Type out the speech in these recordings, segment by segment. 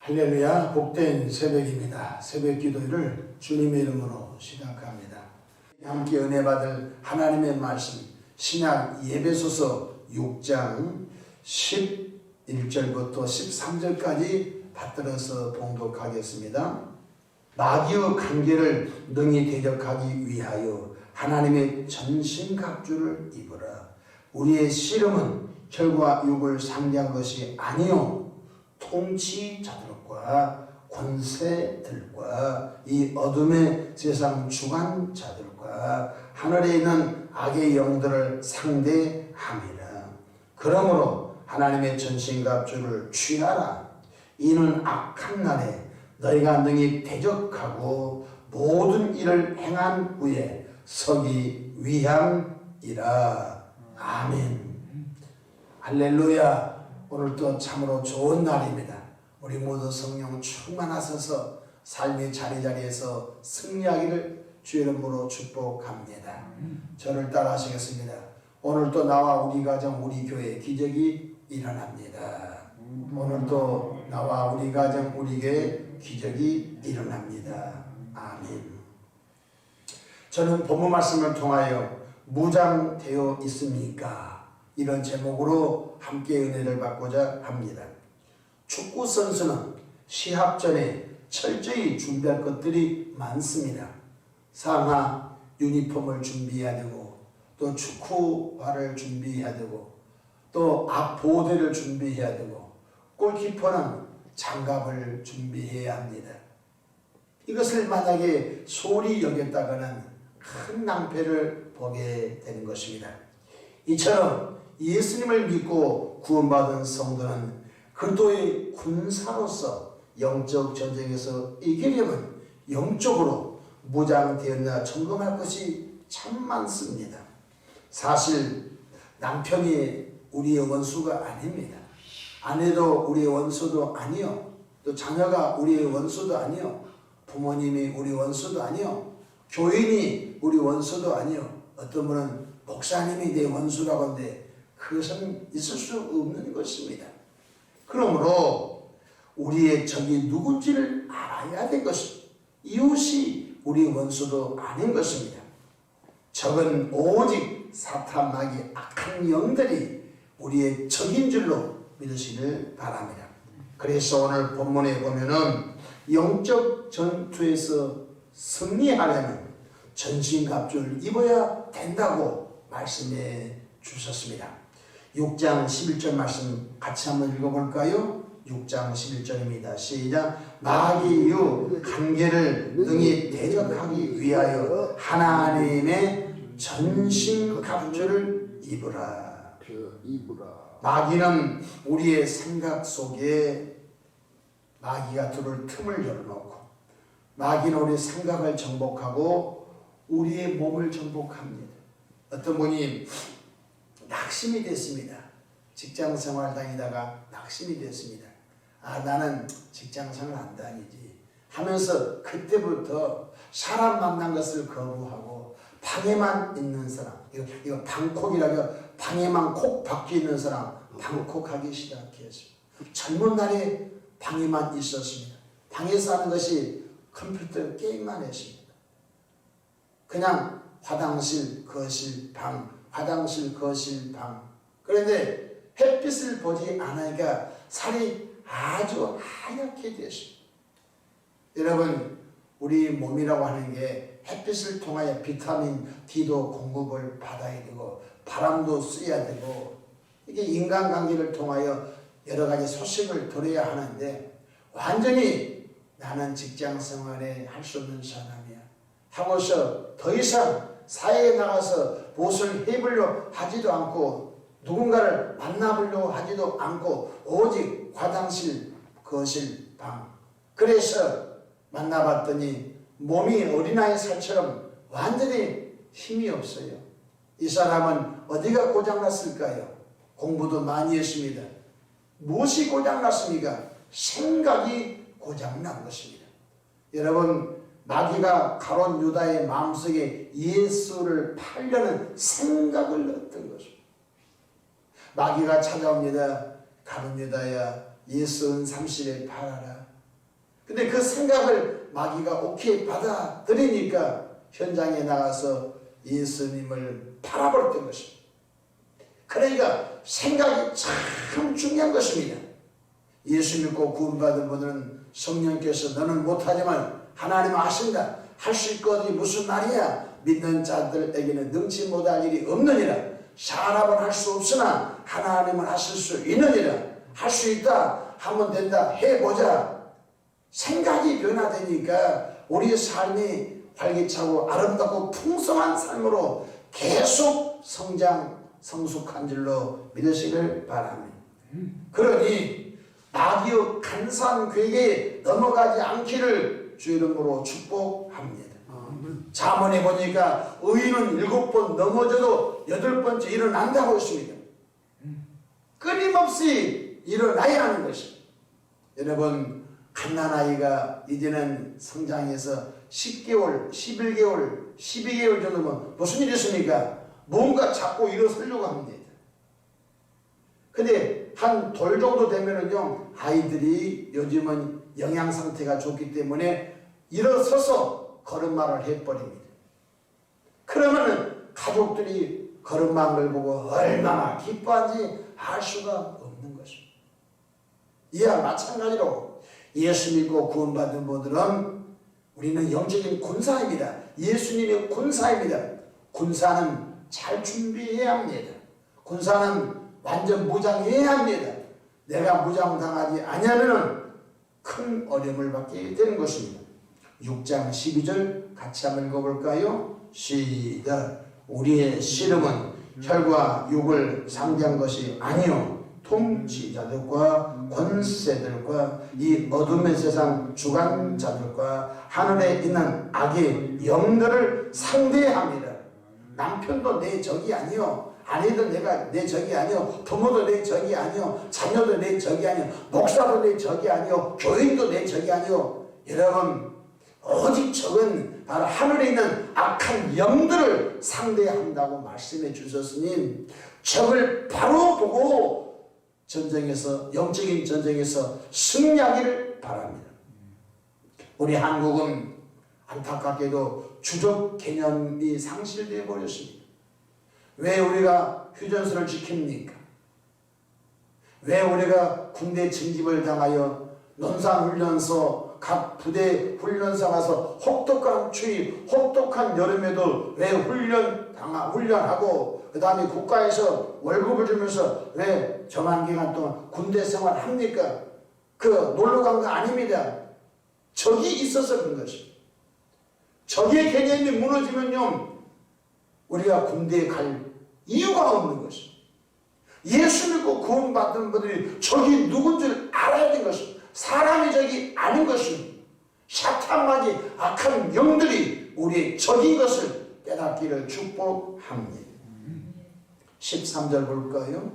할렐루야, 복된 새벽입니다. 새벽 기도를 주님의 이름으로 시작합니다. 함께 은혜 받을 하나님의 말씀, 신약 에베소서 6장 11절부터 13절까지 받들어서 봉독하겠습니다. 마귀의 관계를 능히 대적하기 위하여 하나님의 전신갑주를 입으라. 우리의 씨름은 혈과 육을 상대한 것이 아니요 통치자들과 권세들과 이 어둠의 세상 주관자들과 하늘에 있는 악의 영들을 상대함이라. 그러므로 하나님의 전신갑주를 취하라. 이는 악한 날에 너희가 능히 대적하고 모든 일을 행한 후에 서기 위함이라. 아멘. 할렐루야. 오늘도 참으로 좋은 날입니다. 우리 모두 성령 충만하셔서 삶의 자리자리에서 승리하기를 주의 이름으로 축복합니다. 저를 따라 하시겠습니다. 오늘도 나와 우리 가정 우리 교회 기적이 일어납니다. 오늘도 나와 우리 가정 우리 교회 기적이 일어납니다. 아멘. 저는 본문 말씀을 통하여 무장되어 있습니까? 이런 제목으로 함께 은혜를 받고자 합니다. 축구 선수는 시합 전에 철저히 준비할 것들이 많습니다. 상하 유니폼을 준비해야 되고, 또 축구화를 준비해야 되고, 또 앞 보호대를 준비해야 되고, 골키퍼는 장갑을 준비해야 합니다. 이것을 만약에 소홀히 여겼다가는 큰 낭패를 보게 되는 것입니다. 이처럼 예수님을 믿고 구원받은 성도는 그리스도의 군사로서 영적 전쟁에서 이기려면 영적으로 무장되었나 점검할 것이 참 많습니다. 사실 남편이 우리의 원수가 아닙니다. 아내도 우리의 원수도 아니요, 또 자녀가 우리의 원수도 아니요, 부모님이 우리 원수도 아니요, 교인이 우리 원수도 아니요, 어떤 분은 목사님이 내 원수라고 하는데 그것은 있을 수 없는 것입니다. 그러므로 우리의 적이 누군지를 알아야 될 것입니다. 이웃이 우리의 원수도 아닌 것입니다. 적은 오직 사탄 마귀 악한 영들이 우리의 적인 줄로 믿으시길 바랍니다. 그래서 오늘 본문에 보면은 영적 전투에서 승리하려면 전신갑주를 입어야 된다고 말씀해 주셨습니다. 6장 11절 말씀 같이 한번 읽어볼까요? 6장 11절입니다. 시작. 마귀의 관계를 능히 대적하기 위하여 하나님의 전신갑주를 입으라. 마귀는 우리의 생각 속에 마귀가 들어올 틈을 열어놓고, 마귀는 우리의 생각을 정복하고 우리의 몸을 정복합니다. 어떤 분이 낙심이 됐습니다. 직장생활 다니다가 낙심이 됐습니다. 아, 나는 직장생활 안 다니지 하면서 그때부터 사람 만난 것을 거부하고 방에만 있는 사람, 이거 방콕이라고, 방에만 콕 박혀 있는 사람 방콕하기 시작했습니다. 젊은 날에 방에만 있었습니다. 방에서 하는 것이 컴퓨터 게임만 했습니다. 그냥 화장실, 거실, 방, 화장실, 거실, 방. 그런데 햇빛을 보지 않으니까 살이 아주 하얗게 되었습니다. 여러분, 우리 몸이라고 하는 게 햇빛을 통하여 비타민 D도 공급을 받아야 되고 바람도 쐬야 되고, 이게 인간관계를 통하여 여러 가지 소식을 들어야 하는데, 완전히 나는 직장생활에 할 수 없는 사람이야 하고서 더 이상 사회에 나가서 무엇을 해보려 하지도 않고 누군가를 만나보려고 하지도 않고 오직 화장실, 거실, 방. 그래서 만나봤더니 몸이 어린아이 살처럼 완전히 힘이 없어요. 이 사람은 어디가 고장났을까요? 공부도 많이 했습니다. 무엇이 고장났습니까? 생각이 고장난 것입니다. 여러분, 마귀가 가룟 유다의 마음속에 예수를 팔려는 생각을 넣었던 것입니다. 마귀가 찾아옵니다. 가룟 유다야, 예수 은 30에 팔아라. 근데 그 생각을 마귀가 오케이 받아들이니까 현장에 나가서 예수님을 바라버렸던 것입니다. 그러니까 생각이 참 중요한 것입니다. 예수 믿고 구원받은 분들은 성령께서 너는 못하지만 하나님은 아신다. 할 수 있거든 무슨 말이야. 믿는 자들에게는 능치 못할 일이 없느니라. 사람은 할 수 없으나 하나님은 하실 수 있느니라. 할 수 있다. 하면 된다. 해보자. 생각이 변화되니까 우리의 삶이 활기차고 아름답고 풍성한 삶으로 계속 성숙한 줄로 믿으시길 바랍니다. 그러니 마귀의 간사한 괴계에 넘어가지 않기를 주 이름으로 축복합니다. 잠언에 보니까 의인은 7번 넘어져도 8번째 일어난다고 했습니다. 끊임없이 일어나야 하는 것입니다. 여러분 갓난아이가 이제는 성장해서 10개월, 11개월, 12개월 정도면 무슨 일이 있습니까? 뭔가 자꾸 일어서려고 합니다. 근데 한 돌 정도 되면은요, 아이들이 요즘은 영양 상태가 좋기 때문에 일어서서 걸음마를 해버립니다. 그러면은 가족들이 걸음마한 걸 보고 얼마나 기뻐한지 알 수가 없는 것입니다. 이와 마찬가지로 예수 믿고 구원받은 분들은 우리는 영적인 군사입니다. 예수님의 군사입니다. 군사는 잘 준비해야 합니다. 군사는 완전 무장해야 합니다. 내가 무장당하지 않으면 큰 어려움을 받게 되는 것입니다. 6장 12절 같이 한번 읽어볼까요? 시작. 우리의 씨름은 혈과 육을 상대한 것이 아니요 통치자들과 권세들과 이 어둠의 세상 주관자들과 하늘에 있는 악의 영들을 상대합니다. 남편도 내 적이 아니요, 아내도 내 적이 아니요, 부모도 내 적이 아니요, 자녀도 내 적이 아니요, 목사도 내 적이 아니요, 교인도 내 적이 아니요. 여러분 오직 적은 바로 하늘에 있는 악한 영들을 상대한다고 말씀해 주셨으니 적을 바로 보고 전쟁에서, 영적인 전쟁에서 승리하기를 바랍니다. 우리 한국은 안타깝게도 주적 개념이 상실되어 버렸습니다. 왜 우리가 휴전선을 지킵니까? 왜 우리가 군대 징집을 당하여 논산훈련소 각 부대 훈련소 가서 혹독한 추위, 혹독한 여름에도 왜 훈련하고 그 다음에 국가에서 월급을 주면서 왜 정한 기간 동안 군대 생활 합니까? 그 놀러 간 거 아닙니다. 적이 있어서 그런 것입니다. 적의 개념이 무너지면요, 우리가 군대에 갈 이유가 없는 것입니다. 예수 믿고 구원받은 분들이 적이 누군 줄 알아야 되는 것입니다. 사람의 적이 아닌 것입니다. 사탄마귀 악한 영들이 우리의 적인 것을 깨닫기를 축복합니다. 13절 볼까요?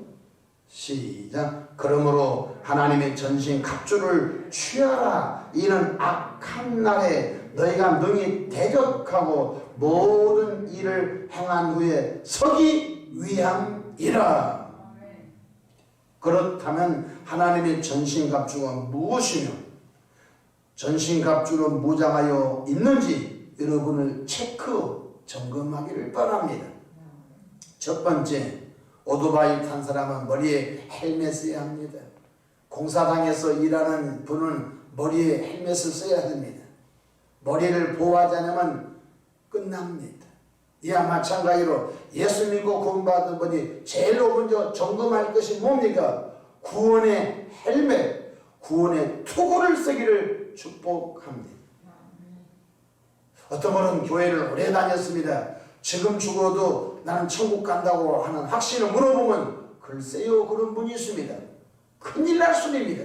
시작. 그러므로 하나님의 전신 갑주를 취하라. 이는 악한 날에 너희가 능히 대적하고 모든 일을 행한 후에 서기 위함이라. 그렇다면 하나님의 전신갑주가 무엇이며 전신갑주로 무장하여 있는지 여러분을 체크 점검하기를 바랍니다. 첫 번째, 오토바이 탄 사람은 머리에 헬멧을 써야 합니다. 공사장에서 일하는 분은 머리에 헬멧을 써야 됩니다. 머리를 보호하지 않으면 끝납니다. 이와 마찬가지로 예수 믿고 구원받은 분이 제일 먼저 점검할 것이 뭡니까? 구원의 헬멧, 구원의 투구를 쓰기를 축복합니다. 어떤 분은 교회를 오래 다녔습니다. 지금 죽어도 나는 천국 간다고 하는 확신을 물어보면 글쎄요, 그런 분이 있습니다. 큰일 날 소리입니다.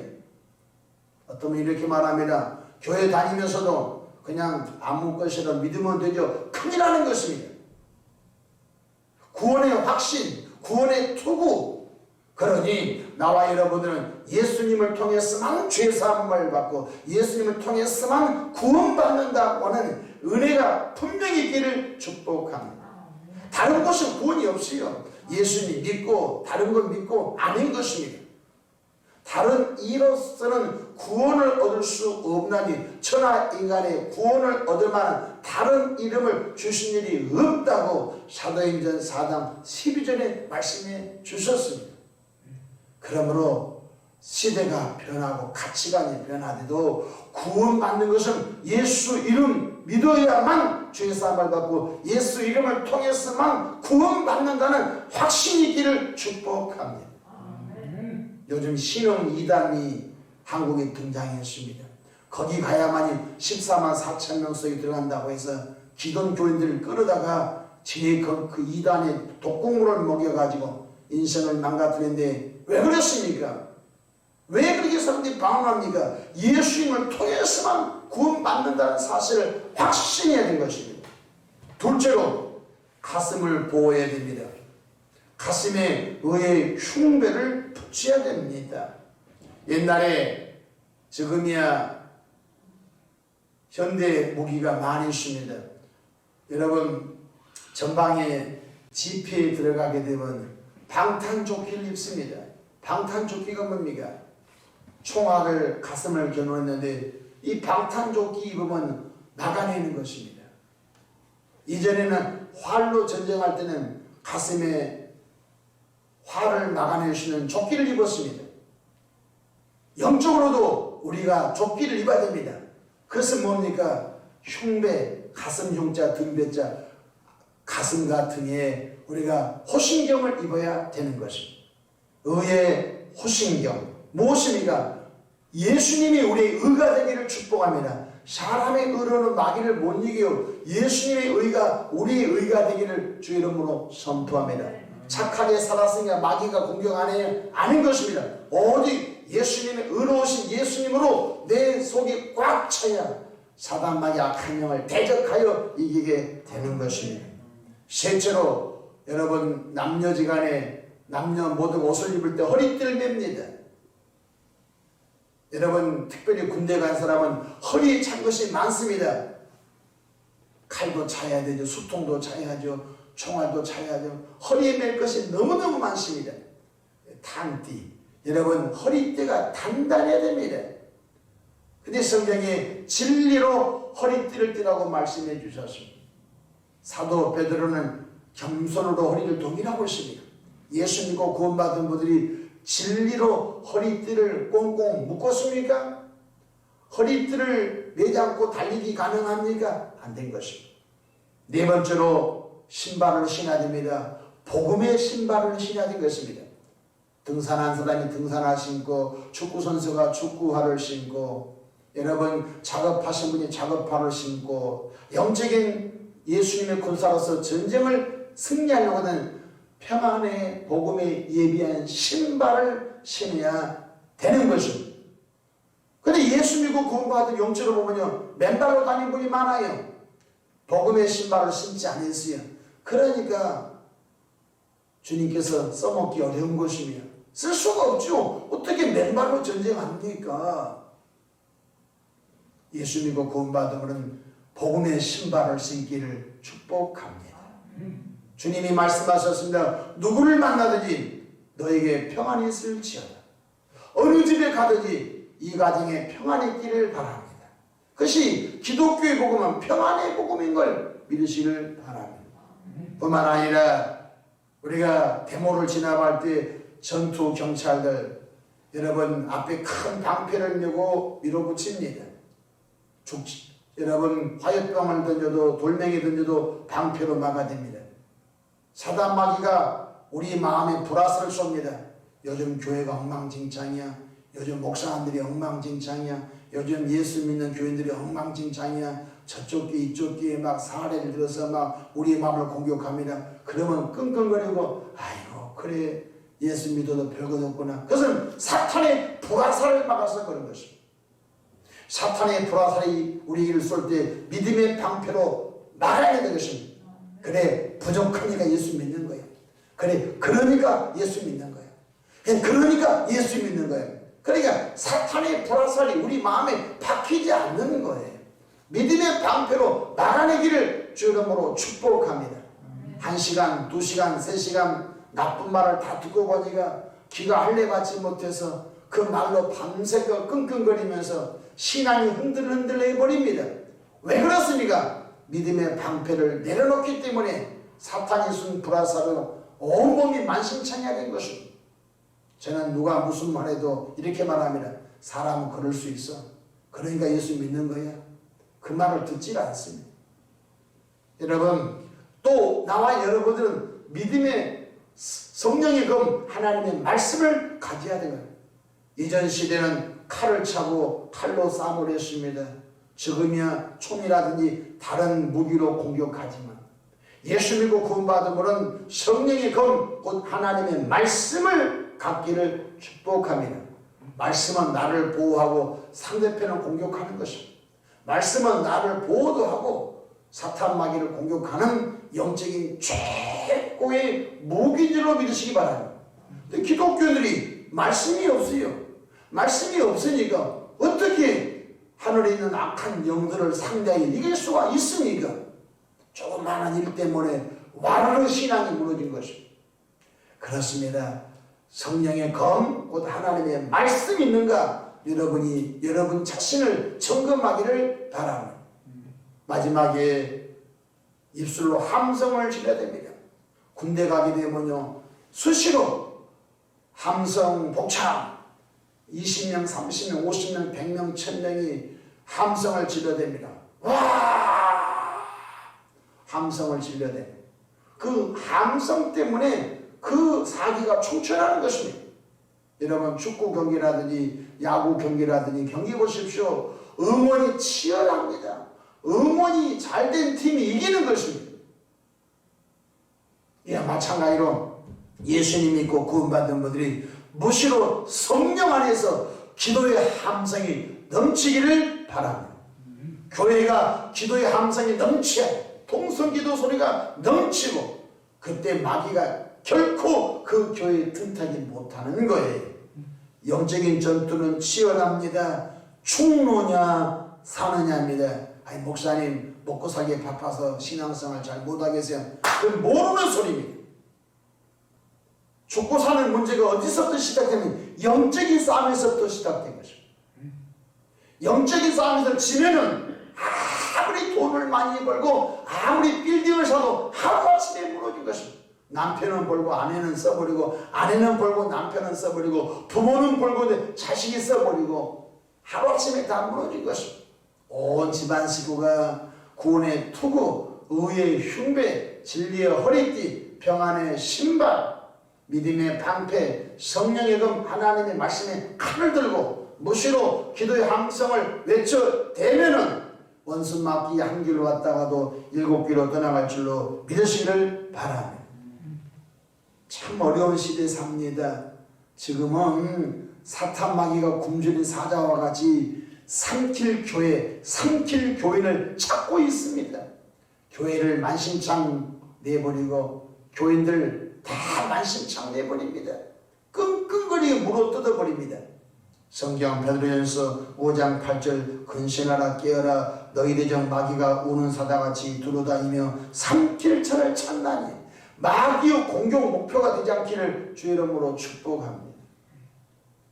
어떤 분이 이렇게 말합니다. 교회 다니면서도 그냥 아무 것이라 믿으면 되죠. 큰일 나는 것입니다. 구원의 확신, 구원의 투구. 그러니 나와 여러분들은 예수님을 통해서만 죄사함을 받고 예수님을 통해서만 구원받는다고 하는 은혜가 분명히 있기를 축복합니다. 다른 곳은 구원이 없어요. 예수님 믿고 다른 걸 믿고 아닌 것입니다. 다른 이로서는 구원을 얻을 수 없는 없나니 천하 인간의 구원을 얻을 만한 다른 이름을 주신 일이 없다고 사도행전 4장 12절에 말씀해 주셨습니다. 그러므로 시대가 변하고 가치관이 변하더라도 구원받는 것은 예수 이름 믿어야만 주의 사함을 받고 예수 이름을 통해서만 구원받는다는 확신이 있기를 축복합니다. 요즘 신흥 이단이 한국에 등장했습니다. 거기 가야만이 14만 4천 명 속에 들어간다고 해서 기존 교인들을 끌어다가 그 이단의 독극물을 먹여가지고 인생을 망가뜨리는데 왜 그랬습니까? 왜 그렇게 사람들이 방황합니까? 예수님을 통해서만 구원받는다는 사실을 확신해야 되는 것입니다. 둘째로 가슴을 보호해야 됩니다. 가슴에 의의 흉배를 붙여야 됩니다. 옛날에 지금이야 현대 무기가 많이 있습니다. 여러분 전방에 집회에 들어가게 되면 방탄조끼를 입습니다. 방탄조끼가 뭡니까? 총알을 가슴을 겨누었는데 이 방탄조끼 입으면 막아내는 것입니다. 이전에는 활로 전쟁할 때는 가슴에 활을 막아낼 수 있는 조끼를 입었습니다. 영적으로도 우리가 조끼를 입어야 됩니다. 그것은 뭡니까? 흉배, 가슴 흉자, 등배자, 가슴과 등에 우리가 호신경을 입어야 되는 것입니다. 의의 호신경 무엇입니까? 예수님이 우리의 의가 되기를 축복합니다. 사람의 의로는 마귀를 못 이겨요. 예수님의 의가 우리의 의가 되기를 주 이름으로 선포합니다. 착하게 살았으니까 마귀가 공격 안 해요? 아닌 것입니다. 오직 예수님의 의로우신 예수님으로 내 속이 꽉 차야 사단 마귀 악한 영을 대적하여 이기게 되는 것입니다. 셋째로 여러분 남녀지간에 남녀 모두 옷을 입을 때 허리띠를 맵니다. 여러분 특별히 군대 간 사람은 허리에 찬 것이 많습니다. 칼도 차야 되죠. 수통도 차야죠. 총알도 차야죠. 허리에 맬 것이 너무너무 많습니다. 탄띠. 여러분 허리띠가 단단해야 됩니다. 근데 성경에 진리로 허리띠를 띠라고 말씀해 주셨습니다. 사도 베드로는 겸손으로 허리를 동일하고 있습니다. 예수 믿고 구원받은 분들이 진리로 허리띠를 꽁꽁 묶었습니까? 허리띠를 매지 않고 달리기 가능합니까? 안 된 것입니다. 네 번째로 신발을 신어야 됩니다. 복음의 신발을 신어야 된 것입니다. 등산한 사람이 등산화 신고 축구선수가 축구화를 신고 여러분 작업하신 분이 작업화를 신고 영적인 예수님의 군사로서 전쟁을 승리하려고 하는 평안의 복음에 예비한 신발을 신어야 되는 것입니다. 그런데 예수 믿고 구원받은 영적으로 보면요 맨발로 다니는 분이 많아요. 복음의 신발을 신지 않았어요. 그러니까 주님께서 써먹기 어려운 것이며 쓸 수가 없죠. 어떻게 맨발로 전쟁합니까? 예수 믿고 구원받으면 복음의 신발을 신기를 축복합니다. 주님이 말씀하셨습니다. 누구를 만나든지 너에게 평안이 있을지어다. 어느 집에 가든지 이 가정에 평안이 있기를 바랍니다. 그것이 기독교의 복음은 평안의 복음인 걸 믿으시길 바랍니다. 뿐만 아니라 우리가 데모를 지나갈 때 전투 경찰들 여러분 앞에 큰 방패를 메고 밀어붙입니다. 여러분 화염병을 던져도 돌멩이 던져도 방패로 막아냅니다. 사단 마귀가 우리 마음에 불화살을 쏩니다. 요즘 교회가 엉망진창이야. 요즘 목사님들이 엉망진창이야. 요즘 예수 믿는 교인들이 엉망진창이야. 저쪽 귀 이쪽 귀에 막 사례를 들어서 막 우리 마음을 공격합니다. 그러면 끙끙거리고 아이고 그래 예수 믿어도 별것 없구나. 그것은 사탄의 불화살을 막아서 그런 것입니다. 사탄의 불화살이 우리를 쏠 때 믿음의 방패로 막아야 되는 것입니다. 그래 부족하니까 예수 믿는 거예요. 그래 그러니까 예수 믿는 거예요. 그러니까 예수 믿는 거예요. 그러니까 사탄의 불화살이 우리 마음에 박히지 않는 거예요. 믿음의 방패로 막아내기를 주 이름으로 축복합니다. 1시간, 2시간, 3시간 나쁜 말을 다 듣고 보니까 귀가 할례 받지 못해서 그 말로 밤새껏 끙끙거리면서 신앙이 흔들흔들해버립니다. 왜 그렇습니까? 믿음의 방패를 내려놓기 때문에 사탄이 쓴 불화살로 온몸이 만신창이가 된 것입니다. 저는 누가 무슨 말해도 이렇게 말합니다. 사람은 그럴 수 있어. 그러니까 예수 믿는 거야. 그 말을 듣지 않습니다. 여러분, 또 나와 여러분들은 믿음의 성령의 검 하나님의 말씀을 가져야 되는 거예요. 이전 시대는 칼을 차고 칼로 싸움을 했습니다. 지금이야 총이라든지 다른 무기로 공격하지만 예수 믿고 구원받음으로는 성령의 검 곧 하나님의 말씀을 갖기를 축복합니다. 말씀은 나를 보호하고 상대편을 공격하는 것입니다. 말씀은 나를 보호도 하고 사탄 마귀를 공격하는 영적인 최고의 무기들로 믿으시기 바랍니다. 근데 기독교인들이 말씀이 없어요. 말씀이 없으니까 어떻게 하늘에 있는 악한 영들을 상대하여 이길 수가 있습니까? 조그마한 일 때문에 와르르 신앙이 무너진 것입니다. 그렇습니다. 성령의 검, 곧 하나님의 말씀 있는가? 여러분이 여러분 자신을 점검하기를 바랍니다. 마지막에 입술로 함성을 지려야 됩니다. 군대 가게 되면요, 수시로 함성 복창 20명, 30명, 50명, 100명, 1000명이 함성을 질러댑니다. 와! 함성을 질러댑니다. 그 함성 때문에 그 사기가 충천하는 것입니다. 여러분 축구 경기라든지 야구 경기라든지 경기 보십시오. 응원이 치열합니다. 응원이 잘된 팀이 이기는 것입니다. 이와 마찬가지로 예수님 믿고 구원받은 분들이 무시로 성령 안에서 기도의 함성이 넘치기를 바랍니다. 교회가 기도의 함성이 넘쳐야 통성기도 소리가 넘치고 그때 마귀가 결코 그 교회에 틈타지 못하는 거예요. 영적인 전투는 치열합니다. 죽느냐 사느냐입니다. 아니 목사님 먹고 살기에 바빠서 신앙생활 잘 못하겠어요. 그 모르는 소리입니다. 죽고 사는 문제가 어디서부터 시작되면 영적인 싸움에서부터 시작된 것입니다. 영적인 싸움에서 지면은 아무리 돈을 많이 벌고 아무리 빌딩을 사도 하루아침에 무너진 것입니다. 남편은 벌고 아내는 써버리고 아내는 벌고 남편은 써버리고 부모는 벌고 자식이 써버리고 하루아침에 다 무너진 것입니다. 온 집안 식구가 구원의 투구, 의의 흉배, 진리의 허리띠, 평안의 신발, 믿음의 방패, 성령의 검, 하나님의 말씀에 칼을 들고 무시로 기도의 함성을 외쳐대면은 원수 막기 한 길로 왔다가도 7길로 떠나갈 줄로 믿으시기를 바랍니다. 참 어려운 시대에 삽니다. 지금은 사탄 마귀가 굶주린 사자와 같이 삼킬 교회, 삼킬 교인을 찾고 있습니다. 교회를 만신창 내버리고 교인들 다 만신창 내버립니다. 끙끙거리게 물어 뜯어버립니다. 성경 베드로전서 5장 8절 근신하라 깨어라 너희 대적 마귀가 우는 사자같이 두루다니며 삼킬 처를 찾나니 마귀의 공격 목표가 되지 않기를 주의 이름으로 축복합니다.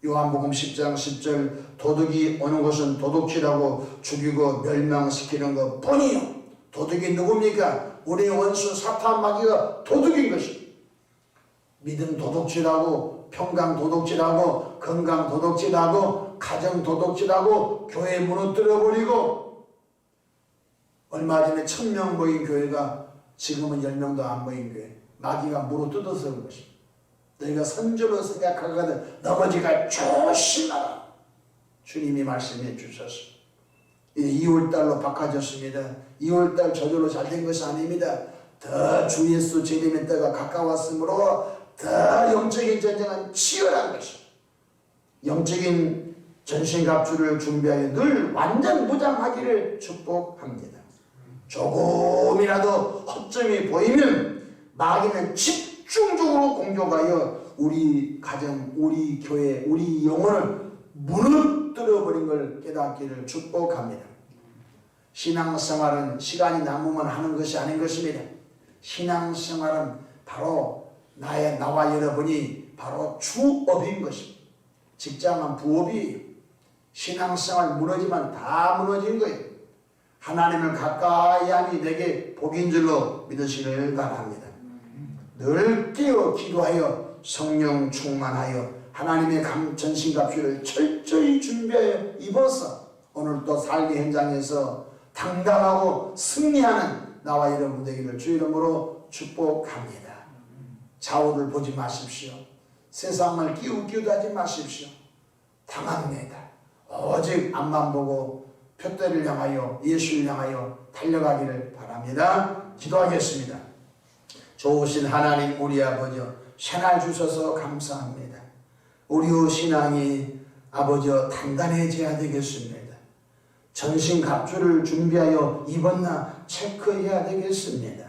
요한복음 10장 10절 도둑이 오는 것은 도둑질하고 죽이고 멸망시키는 것 뿐이요. 도둑이 누굽니까? 우리의 원수 사탄 마귀가 도둑인 것입니다. 믿음 도둑질하고 평강 도둑질하고 건강 도둑질하고 가정 도둑질하고 교회 무너뜨려버리고 얼마 전에 1000명 모인 교회가 지금은 10명도 안 모인 교회 마귀가 물어뜯어서 그런 것입니다. 너희가 선조로 생각하거든 넘어지가 조심하라. 주님이 말씀해 주셨습니다. 2월달로 바꿔졌습니다. 2월달 저절로 잘된 것이 아닙니다. 더 주 예수 재림의 때가 가까웠으므로 더 영적인 전쟁은 치열한 것입니다. 영적인 전신갑주를 준비하여 늘 완전 무장하기를 축복합니다. 조금이라도 허점이 보이면 마귀는 집중적으로 공격하여 우리 가정, 우리 교회, 우리 영혼을 무너뜨려버린 걸 깨닫기를 축복합니다. 신앙생활은 시간이 남으면 하는 것이 아닌 것입니다. 신앙생활은 바로 나와 여러분이 바로 주업인 것입니다. 직장은 부업이에요. 신앙생활 무너지면 다 무너진 거예요. 하나님을 가까이 하니 내게 복인 줄로 믿으시길 바랍니다. 늘 깨어 기도하여 성령 충만하여 하나님의 전신갑주를 철저히 준비하여 입어서 오늘 또 삶의 현장에서 당당하고 승리하는 나와 여러분 되기를 주 이름으로 축복합니다. 좌우를 보지 마십시오. 세상을 끼우기도 하지 마십시오. 당합니다. 오직 앞만 보고 표대를 향하여 예수를 향하여 달려가기를 바랍니다. 기도하겠습니다. 좋으신 하나님 우리 아버지 새날 주셔서 감사합니다. 우리의 신앙이 아버지 단단해져야 되겠습니다. 전신갑주를 준비하여 입었나 체크해야 되겠습니다.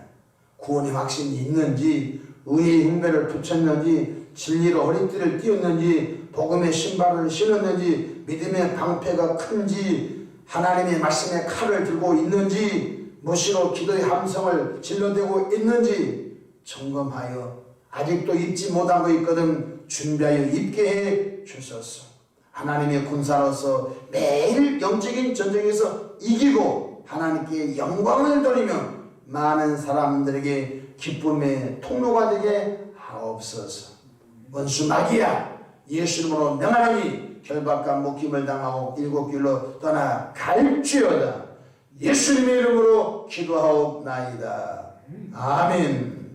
구원의 확신이 있는지 의의 흉배를 붙였는지 진리로 허리띠를 띄웠는지 복음의 신발을 신었는지 믿음의 방패가 큰지 하나님의 말씀의 칼을 들고 있는지 무시로 기도의 함성을 질러대고 있는지 점검하여 아직도 입지 못한 거 있거든 준비하여 입게 해 주소서. 하나님의 군사로서 매일 영적인 전쟁에서 이기고 하나님께 영광을 돌리며 많은 사람들에게 기쁨의 통로가 되게 하옵소서. 원수 마귀야 예수 이름으로 명하노니 결박과 묶임을 당하고 일곱 길로 떠나 갈지어다. 예수님의 이름으로 기도하옵나이다. 아멘.